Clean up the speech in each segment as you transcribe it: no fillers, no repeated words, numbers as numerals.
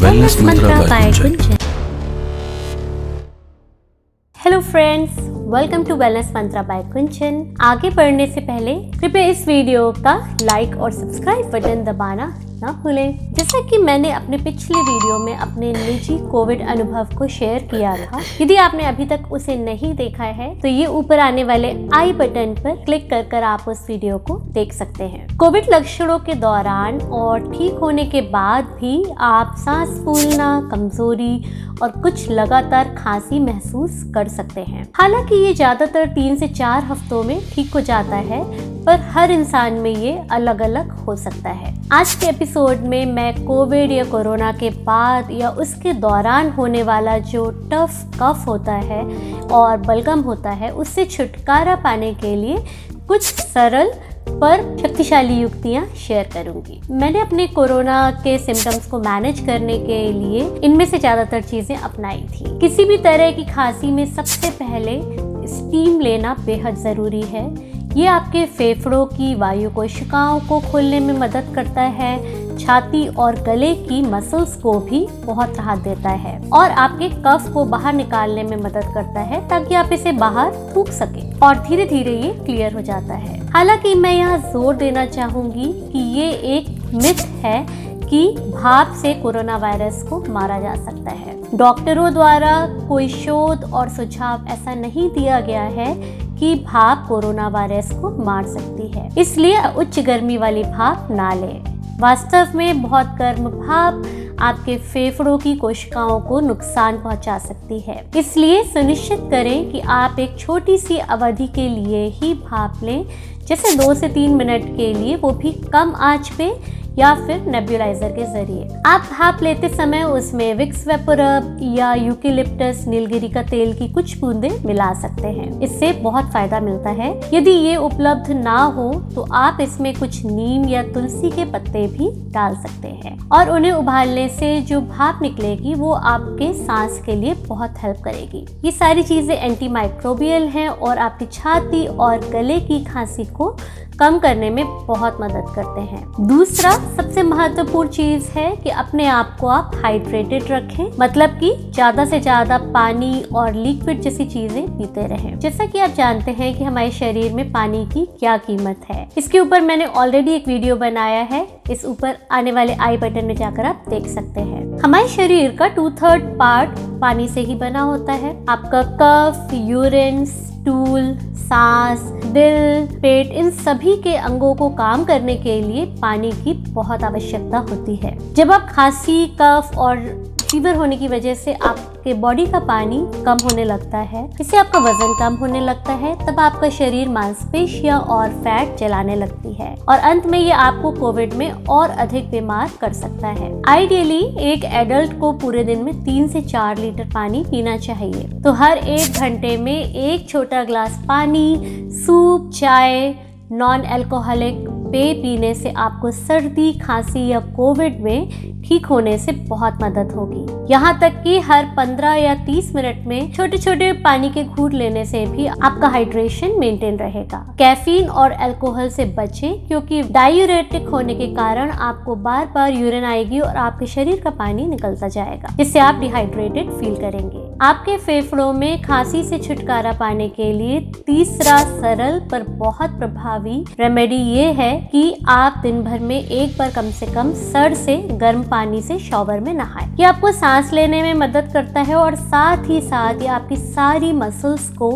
Wellness mantra by Kunchan. Hello friends, welcome to wellness mantra by Kunchan. आगे बढ़ने से पहले कृपया इस वीडियो का लाइक और सब्सक्राइब बटन दबाना ना भूलें। जैसा कि मैंने अपने पिछले वीडियो में अपने निजी कोविड अनुभव को शेयर किया था, यदि आपने अभी तक उसे नहीं देखा है तो ये ऊपर आने वाले आई बटन पर क्लिक कर आप उस वीडियो को देख सकते हैं। कोविड लक्षणों के दौरान और ठीक होने के बाद भी आप सांस फूलना, कमजोरी और कुछ लगातार खांसी महसूस कर सकते हैं। हालांकि ये ज्यादातर 3 से 4 हफ्तों में ठीक हो जाता है, पर हर इंसान में ये अलग अलग हो सकता है। आज के एपिसोड में मैं कोविड या कोरोना के बाद या उसके दौरान होने वाला जो टफ कफ होता है और बलगम होता है, उससे छुटकारा पाने के लिए कुछ सरल पर शक्तिशाली युक्तियां शेयर करूंगी। मैंने अपने कोरोना के सिम्टम्स को मैनेज करने के लिए इनमें से ज्यादातर चीजें अपनाई थी। किसी भी तरह की खांसी में सबसे पहले स्टीम लेना बेहद जरूरी है। ये आपके फेफड़ों की वायु कोशिकाओं को खोलने में मदद करता है, छाती और गले की मसल्स को भी बहुत राहत देता है और आपके कफ को बाहर निकालने में मदद करता है ताकि आप इसे बाहर थूक सकें और धीरे धीरे ये क्लियर हो जाता है। हालांकि मैं यहाँ जोर देना चाहूंगी कि ये एक मिथ है कि भाप से कोरोना वायरस को मारा जा सकता है। डॉक्टरों द्वारा कोई शोध और सुझाव ऐसा नहीं दिया गया है कि भाप कोरोना वायरस को मार सकती है, इसलिए उच्च गर्मी वाली भाप ना लें। वास्तव में बहुत गर्म भाप आपके फेफड़ों की कोशिकाओं को नुकसान पहुंचा सकती है, इसलिए सुनिश्चित करें कि आप एक छोटी सी अवधि के लिए ही भाप लें, जैसे 2 से 3 मिनट के लिए, वो भी कम आंच पे या फिर नेब्यूलाइजर के जरिए। आप भाप लेते समय उसमें विक्स वेपोरब या यूकेलिप्टस नीलगिरी का तेल की कुछ बूंदें मिला सकते हैं, इससे बहुत फायदा मिलता है। यदि ये उपलब्ध ना हो तो आप इसमें कुछ नीम या तुलसी के पत्ते भी डाल सकते हैं और उन्हें उबालने से जो भाप निकलेगी वो आपके सांस के लिए बहुत हेल्प करेगी। ये सारी चीजें एंटी माइक्रोबियल हैं और आपकी छाती और गले की खांसी को कम करने में बहुत मदद करते हैं। दूसरा सबसे महत्वपूर्ण चीज है कि अपने आप को आप हाइड्रेटेड रखें, मतलब कि ज्यादा से ज्यादा पानी और लिक्विड जैसी चीजें पीते रहें। जैसा कि आप जानते हैं कि हमारे शरीर में पानी की क्या कीमत है, इसके ऊपर मैंने ऑलरेडी एक वीडियो बनाया है, इस ऊपर आने वाले आई बटन में जाकर आप देख सकते हैं। हमारे शरीर का 2/3 पार्ट पानी से ही बना होता है। आपका कफ, यूरिन, स्टूल, सांस, दिल, पेट, इन सभी के अंगों को काम करने के लिए पानी की बहुत आवश्यकता होती है। जब आप खांसी, कफ और फीवर होने की वजह से आपके बॉडी का पानी कम होने लगता है, इससे आपका वजन कम होने लगता है, तब आपका शरीर मांसपेशियां और फैट जलाने लगती है और अंत में ये आपको कोविड में और अधिक बीमार कर सकता है। आइडियली एक एडल्ट को पूरे दिन में 3 से 4 लीटर पानी पीना चाहिए, तो हर 1 घंटे में 1 छोटा ग्लास पानी, सूप, चाय, नॉन अल्कोहलिक पेय पीने से आपको सर्दी, खांसी या कोविड में ठीक होने से बहुत मदद होगी। यहाँ तक कि हर 15 या 30 मिनट में छोटे छोटे पानी के घूंट लेने से भी आपका हाइड्रेशन मेंटेन रहेगा। कैफीन और अल्कोहल से बचें, क्योंकि डायूरेटिक होने के कारण आपको बार बार यूरिन आएगी और आपके शरीर का पानी निकलता जाएगा, जिससे आप डिहाइड्रेटेड फील करेंगे। आपके फेफड़ों में खांसी से छुटकारा पाने के लिए तीसरा सरल पर बहुत प्रभावी रेमेडी ये है कि आप दिन भर में एक बार कम से कम सर्द से गर्म पानी से शॉवर में नहाएं। ये आपको सांस लेने में मदद करता है और साथ ही साथ ये आपकी सारी मसल्स को,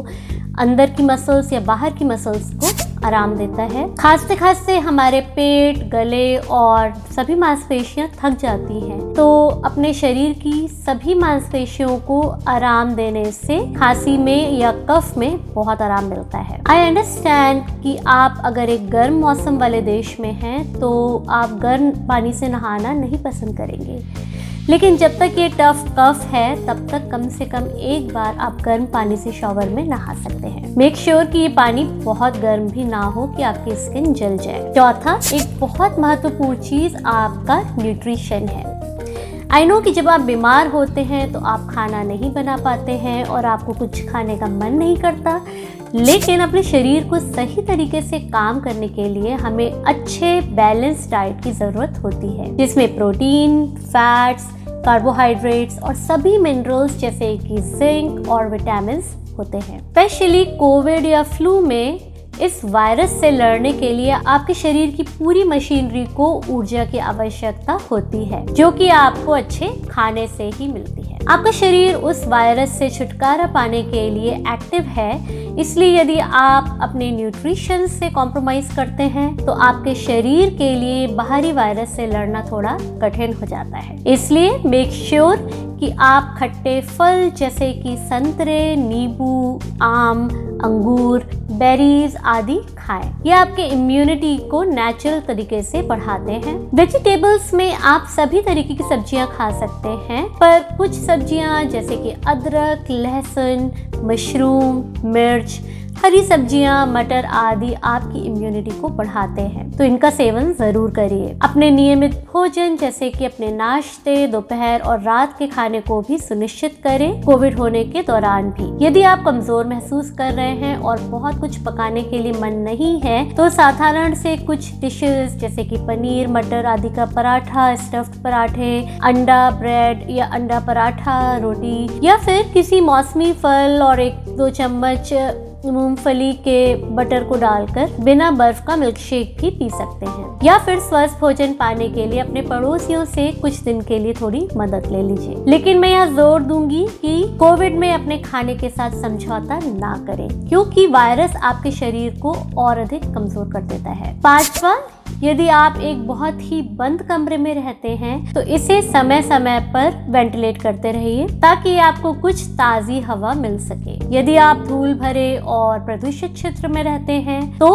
अंदर की मसल्स या बाहर की मसल्स को आराम देता है। खांसते खांसते हमारे पेट, गले और सभी मांसपेशियां थक जाती हैं, तो अपने शरीर की सभी मांसपेशियों को आराम देने से खांसी में या कफ में बहुत आराम मिलता है। आई अंडरस्टैंड कि आप अगर एक गर्म मौसम वाले देश में हैं तो आप गर्म पानी से नहाना नहीं पसंद करेंगे, लेकिन जब तक ये टफ कफ है तब तक कम से कम एक बार आप गर्म पानी से शॉवर में नहा सकते हैं। मेक श्योर कि ये पानी बहुत गर्म भी ना हो कि आपकी स्किन जल जाए। चौथा, एक बहुत महत्वपूर्ण चीज आपका न्यूट्रिशन है। आई नो कि जब आप बीमार होते हैं तो आप खाना नहीं बना पाते हैं और आपको कुछ खाने का मन नहीं करता, लेकिन अपने शरीर को सही तरीके से काम करने के लिए हमें अच्छे बैलेंस डाइट की ज़रूरत होती है, जिसमें प्रोटीन, फैट्स, कार्बोहाइड्रेट्स और सभी मिनरल्स जैसे कि जिंक और विटामिन होते हैं। स्पेशली कोविड या फ्लू में इस वायरस से लड़ने के लिए आपके शरीर की पूरी मशीनरी को ऊर्जा की आवश्यकता होती है, जो कि आपको अच्छे खाने से ही मिलती है। आपका शरीर उस वायरस से छुटकारा पाने के लिए एक्टिव है, इसलिए यदि आप अपने न्यूट्रिशन से कॉम्प्रोमाइज करते हैं तो आपके शरीर के लिए बाहरी वायरस से लड़ना थोड़ा कठिन हो जाता है। इसलिए मेक श्योर कि आप खट्टे फल जैसे कि संतरे, नींबू, आम, अंगूर, बेरीज आदि खाएं। ये आपके इम्यूनिटी को नेचुरल तरीके से बढ़ाते हैं। वेजिटेबल्स में आप सभी तरीके की सब्जियां खा सकते हैं, पर कुछ सब्जियां जैसे कि अदरक, लहसुन, मशरूम, मिर्च, हरी सब्जियां, मटर आदि आपकी इम्यूनिटी को बढ़ाते हैं, तो इनका सेवन जरूर करिए। अपने नियमित भोजन जैसे कि अपने नाश्ते, दोपहर और रात के खाने को भी सुनिश्चित करें कोविड होने के दौरान भी। यदि आप कमजोर महसूस कर रहे हैं और बहुत कुछ पकाने के लिए मन नहीं है, तो साधारण से कुछ डिशेस जैसे कि पनीर, मटर आदि का पराठा, स्टफ्ड पराठे, अंडा ब्रेड या अंडा पराठा, रोटी या फिर किसी मौसमी फल और 1-2 चम्मच मूंगफली के बटर को डालकर बिना बर्फ का मिल्क शेक भी पी सकते हैं। या फिर स्वस्थ भोजन पाने के लिए अपने पड़ोसियों से कुछ दिन के लिए थोड़ी मदद ले लीजिए। लेकिन मैं यहाँ जोर दूंगी कि कोविड में अपने खाने के साथ समझौता ना करें, क्योंकि वायरस आपके शरीर को और अधिक कमजोर कर देता है। 5वां, यदि आप एक बहुत ही बंद कमरे में रहते हैं तो इसे समय समय पर वेंटिलेट करते रहिए, ताकि आपको कुछ ताज़ी हवा मिल सके। यदि आप धूल भरे और प्रदूषित क्षेत्र में रहते हैं तो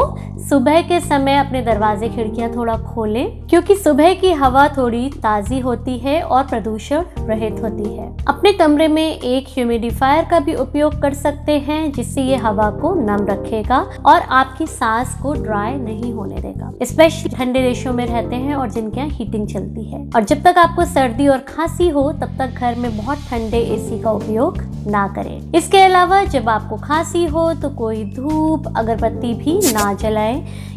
सुबह के समय अपने दरवाजे, खिड़कियां थोड़ा खोलें, क्योंकि सुबह की हवा थोड़ी ताज़ी होती है और प्रदूषण रहित होती है। अपने कमरे में एक ह्यूमिडिफायर का भी उपयोग कर सकते हैं, जिससे ये हवा को नम रखेगा और आपकी सांस को ड्राई नहीं होने देगा। स्पेशली ठंडे देशों में रहते हैं और जिनके यहाँ हीटिंग चलती है। और जब तक आपको सर्दी और खांसी हो तब तक घर में बहुत ठंडे एसी का उपयोग ना करें। इसके अलावा जब आपको खांसी हो तो कोई धूप, अगरबत्ती भी ना जलाएं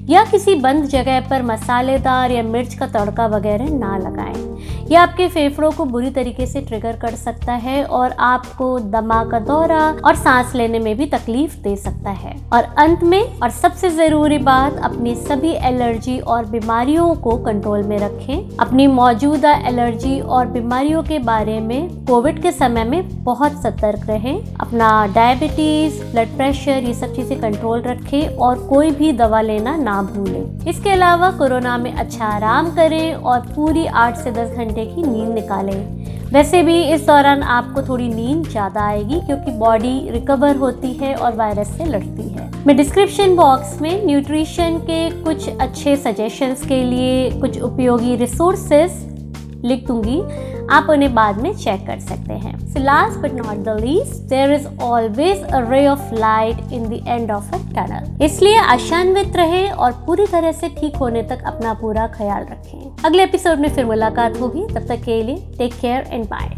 या किसी बंद जगह पर मसालेदार या मिर्च का तड़का वगैरह ना लगाएं। यह आपके फेफड़ों को बुरी तरीके से ट्रिगर कर सकता है और आपको दमा का दौरा और सांस लेने में भी तकलीफ दे सकता है। और अंत में और सबसे जरूरी बात, अपनी सभी एलर्जी और बीमारियों को कंट्रोल में रखें। अपनी मौजूदा एलर्जी और बीमारियों के बारे में कोविड के समय में बहुत सतर्क रहें। अपना डायबिटीज, ब्लड प्रेशर, ये सब चीजें कंट्रोल रखें और कोई भी दवा लेना ना भूलें। इसके अलावा कोरोना में अच्छा आराम करें और पूरी 8 से 10 घंटे की नींद निकालें। वैसे भी इस दौरान आपको थोड़ी नींद ज़्यादा आएगी, क्योंकि बॉडी रिकवर होती है और वायरस से लड़ती है। मैं डिस्क्रिप्शन बॉक्स में न्यूट्रिशन के कुछ अच्छे सजेशंस के लिए कुछ उपयोगी रिसोर्सेस लिख दूंगी, आप उन्हें बाद में चेक कर सकते हैं। So last but not the least, there is always a ray of light in the end of a tunnel. इसलिए आशान्वित रहें और पूरी तरह से ठीक होने तक अपना पूरा ख्याल रखें। अगले एपिसोड में फिर मुलाकात होगी, तब तक के लिए टेक केयर एंड बाय।